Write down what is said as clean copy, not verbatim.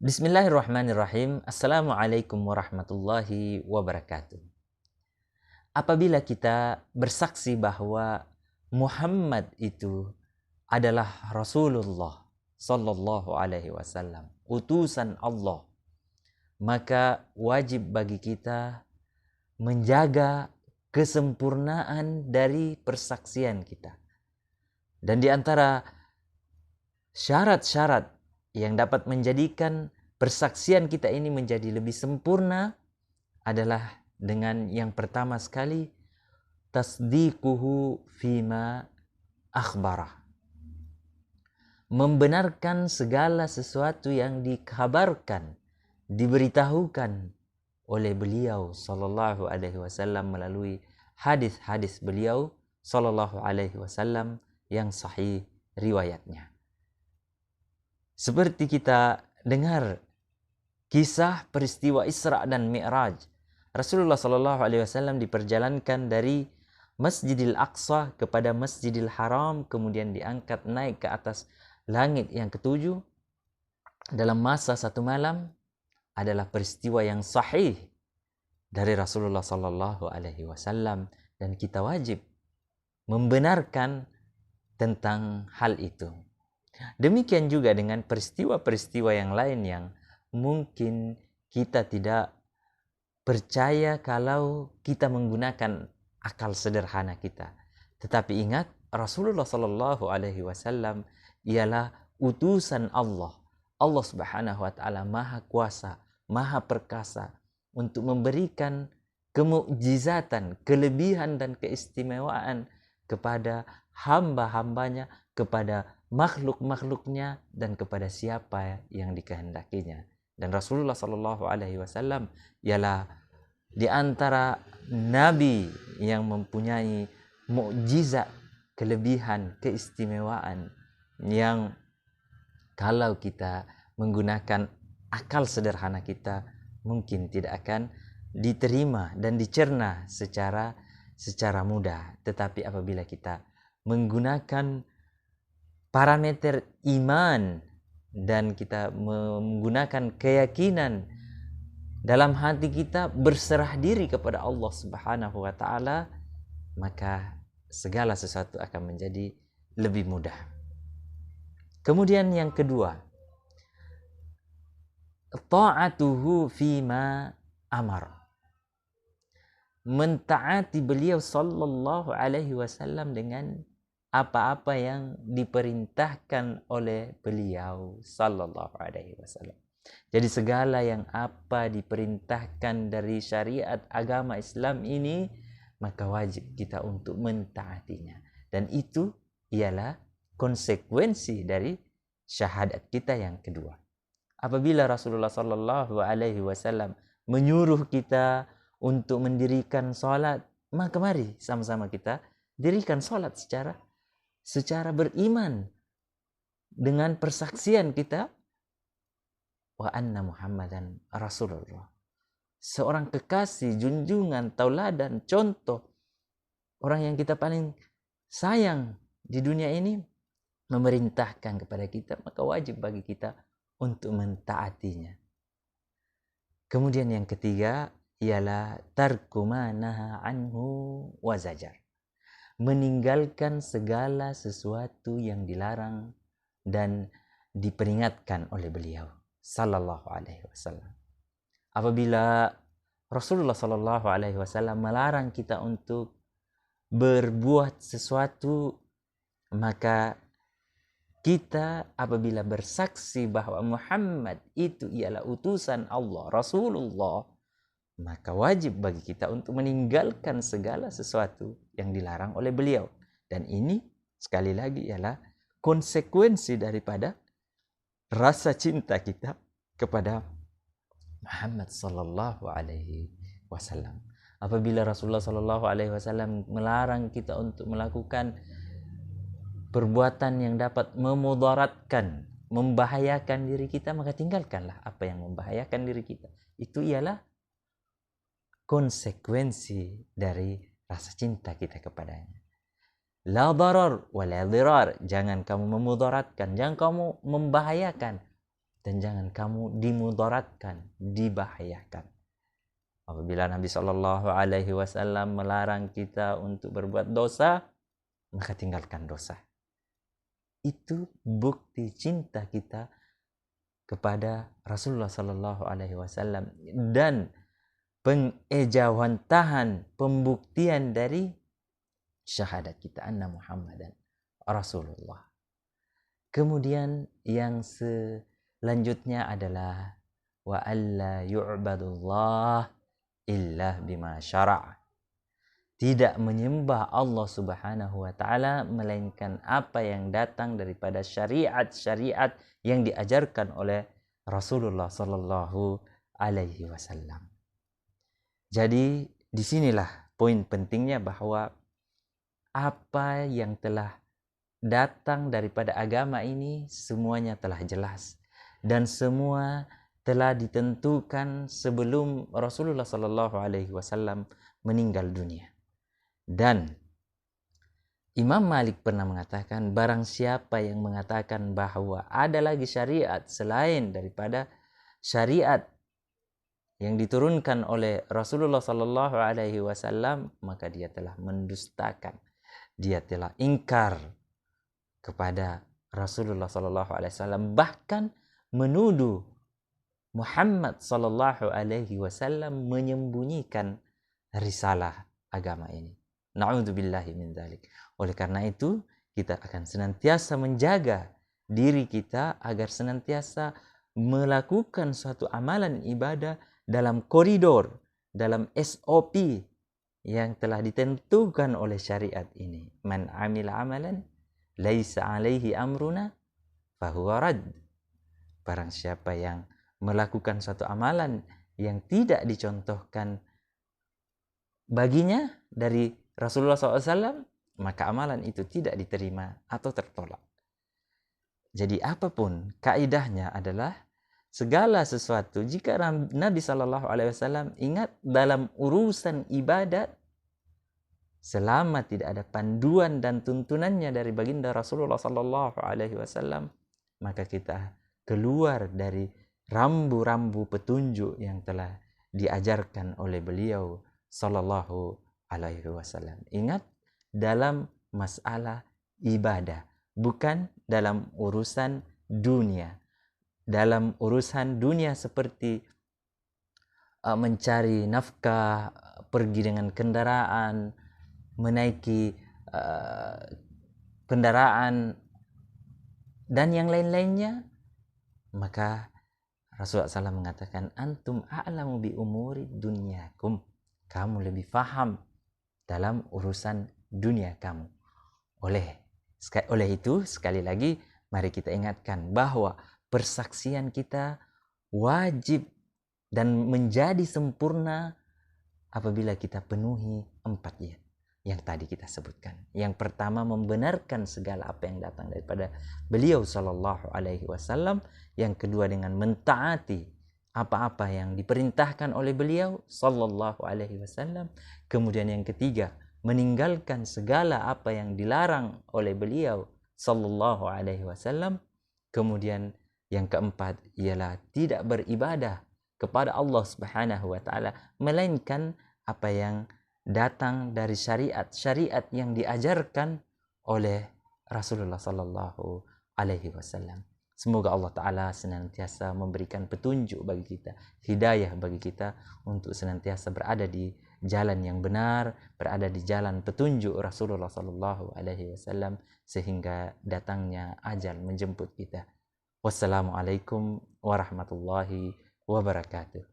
Bismillahirrahmanirrahim. Assalamualaikum warahmatullahi wabarakatuh. Apabila kita bersaksi bahwa Muhammad itu adalah Rasulullah sallallahu alaihi wasallam, utusan Allah, maka wajib bagi kita menjaga kesempurnaan dari persaksian kita. Dan di antara syarat-syarat yang dapat menjadikan persaksian kita ini menjadi lebih sempurna adalah dengan yang pertama sekali, tasdiquhu fima akhbarah. Membenarkan segala sesuatu yang dikabarkan, diberitahukan oleh beliau sallallahu alaihi wasallam melalui hadis-hadis beliau sallallahu alaihi wasallam yang sahih riwayatnya. Seperti kita dengar kisah peristiwa Isra dan Mi'raj. Rasulullah Shallallahu Alaihi Wasallam diperjalankan dari Masjidil Aqsa kepada Masjidil Haram, kemudian diangkat naik ke atas langit yang ketujuh dalam masa satu malam, adalah peristiwa yang sahih dari Rasulullah Shallallahu Alaihi Wasallam, dan kita wajib membenarkan tentang hal itu. Demikian juga dengan peristiwa-peristiwa yang lain yang mungkin kita tidak percaya kalau kita menggunakan akal sederhana kita. Tetapi ingat, Rasulullah Sallallahu Alaihi Wasallam ialah utusan Allah. Allah Subhanahu Wa Taala Maha Kuasa, Maha Perkasa untuk memberikan kemukjizatan, kelebihan dan keistimewaan kepada hamba-hambanya, kepada makhluk-makhluknya, dan kepada siapa yang dikehendakinya. Dan Rasulullah Sallallahu Alaihi Wasallam ialah di antara nabi yang mempunyai mukjizat, kelebihan, keistimewaan yang kalau kita menggunakan akal sederhana kita mungkin tidak akan diterima dan dicerna secara mudah. Tetapi apabila kita menggunakan parameter iman dan kita menggunakan keyakinan dalam hati kita, berserah diri kepada Allah Subhanahu wa Ta'ala, maka segala sesuatu akan menjadi lebih mudah. Kemudian yang kedua, ta'atuhu fima amar. Mentaati beliau sallallahu alaihi wasallam dengan apa-apa yang diperintahkan oleh beliau sallallahu alaihi wasallam. Jadi segala yang apa diperintahkan dari syariat agama Islam ini, maka wajib kita untuk mentaatinya. Dan itu ialah konsekuensi dari syahadat kita yang kedua. Apabila Rasulullah sallallahu alaihi wasallam menyuruh kita untuk mendirikan salat, maka mari sama-sama kita dirikan salat secara beriman dengan persaksian kita wa anna Muhammadan Rasulullah. Seorang kekasih, junjungan, tauladan, contoh, orang yang kita paling sayang di dunia ini memerintahkan kepada kita, maka wajib bagi kita untuk mentaatinya. Kemudian yang ketiga ialah tarku ma naha anhu wa zajar. Meninggalkan segala sesuatu yang dilarang dan diperingatkan oleh beliau sallallahu alaihi wasallam. Apabila Rasulullah sallallahu alaihi wasallam melarang kita untuk berbuat sesuatu, maka kita apabila bersaksi bahwa Muhammad itu ialah utusan Allah, Rasulullah, maka wajib bagi kita untuk meninggalkan segala sesuatu yang dilarang oleh beliau. Dan ini sekali lagi ialah konsekuensi daripada rasa cinta kita kepada Muhammad sallallahu alaihi wasallam. Apabila Rasulullah sallallahu alaihi wasallam melarang kita untuk melakukan perbuatan yang dapat memudaratkan, membahayakan diri kita, maka tinggalkanlah apa yang membahayakan diri kita. Itu ialah konsekuensi dari rasa cinta kita kepadanya. La darar wa la dirar. Jangan kamu memudaratkan, jangan kamu membahayakan. dan jangan kamu dimudaratkan, dibahayakan. Apabila Nabi Shallallahu Alaihi Wasallam melarang kita untuk berbuat dosa, maka tinggalkan dosa. Itu bukti cinta kita kepada Rasulullah Shallallahu Alaihi Wasallam dan pengejawantahan pembuktian dari syahadat kita anna Muhammadan Rasulullah. Kemudian yang selanjutnya adalah wa alla yu'badullah illa bima syara'. Tidak menyembah Allah Subhanahu wa taala melainkan apa yang datang daripada syariat-syariat yang diajarkan oleh Rasulullah sallallahu alaihi wasallam. Jadi disinilah poin pentingnya bahwa apa yang telah datang daripada agama ini semuanya telah jelas dan semua telah ditentukan sebelum Rasulullah sallallahu alaihi wasallam meninggal dunia. Dan Imam Malik pernah mengatakan, barang siapa yang mengatakan bahwa ada lagi syariat selain daripada syariat yang diturunkan oleh Rasulullah sallallahu alaihi wasallam, maka dia telah mendustakan, dia telah ingkar kepada Rasulullah sallallahu alaihi wasallam, bahkan menuduh Muhammad sallallahu alaihi wasallam menyembunyikan risalah agama ini. Na'udzubillahi min dzalik. Oleh karena itu, kita akan senantiasa menjaga diri kita agar senantiasa melakukan suatu amalan ibadah dalam koridor, dalam SOP yang telah ditentukan oleh syariat ini. Man amila amalan laisa alaihi amruna fahuwa rad. Barang siapa yang melakukan suatu amalan yang tidak dicontohkan baginya dari Rasulullah SAW, maka amalan itu tidak diterima atau tertolak. Jadi apapun kaidahnya adalah segala sesuatu jika Nabi SAW ingat dalam urusan ibadat, selama tidak ada panduan dan tuntunannya dari baginda Rasulullah SAW, maka kita keluar dari rambu-rambu petunjuk yang telah diajarkan oleh beliau sallallahu alaihi wasallam. Ingat, dalam masalah ibadah, bukan dalam urusan dunia. Dalam urusan dunia seperti mencari nafkah, pergi dengan kendaraan, menaiki kendaraan dan yang lain-lainnya, maka Rasulullah SAW mengatakan, antum a'lamu bi umuri dunyakum. Kamu lebih paham dalam urusan dunia kamu. Oleh itu, sekali lagi, mari kita ingatkan bahwa persaksian kita wajib dan menjadi sempurna apabila kita penuhi 4 yang tadi kita sebutkan. Yang pertama, membenarkan segala apa yang datang daripada beliau sallallahu alaihi wasallam. Yang kedua, dengan mentaati apa-apa yang diperintahkan oleh beliau sallallahu alaihi wasallam. Kemudian yang ketiga, meninggalkan segala apa yang dilarang oleh beliau sallallahu alaihi wasallam. Kemudian yang keempat ialah tidak beribadah kepada Allah Subhanahu wa taala melainkan apa yang datang dari syariat yang diajarkan oleh Rasulullah sallallahu alaihi wasallam. Semoga Allah Ta'ala senantiasa memberikan petunjuk bagi kita, hidayah bagi kita untuk senantiasa berada di jalan yang benar, berada di jalan petunjuk Rasulullah Sallallahu Alaihi Wasallam sehingga datangnya ajal menjemput kita. Wassalamualaikum warahmatullahi wabarakatuh.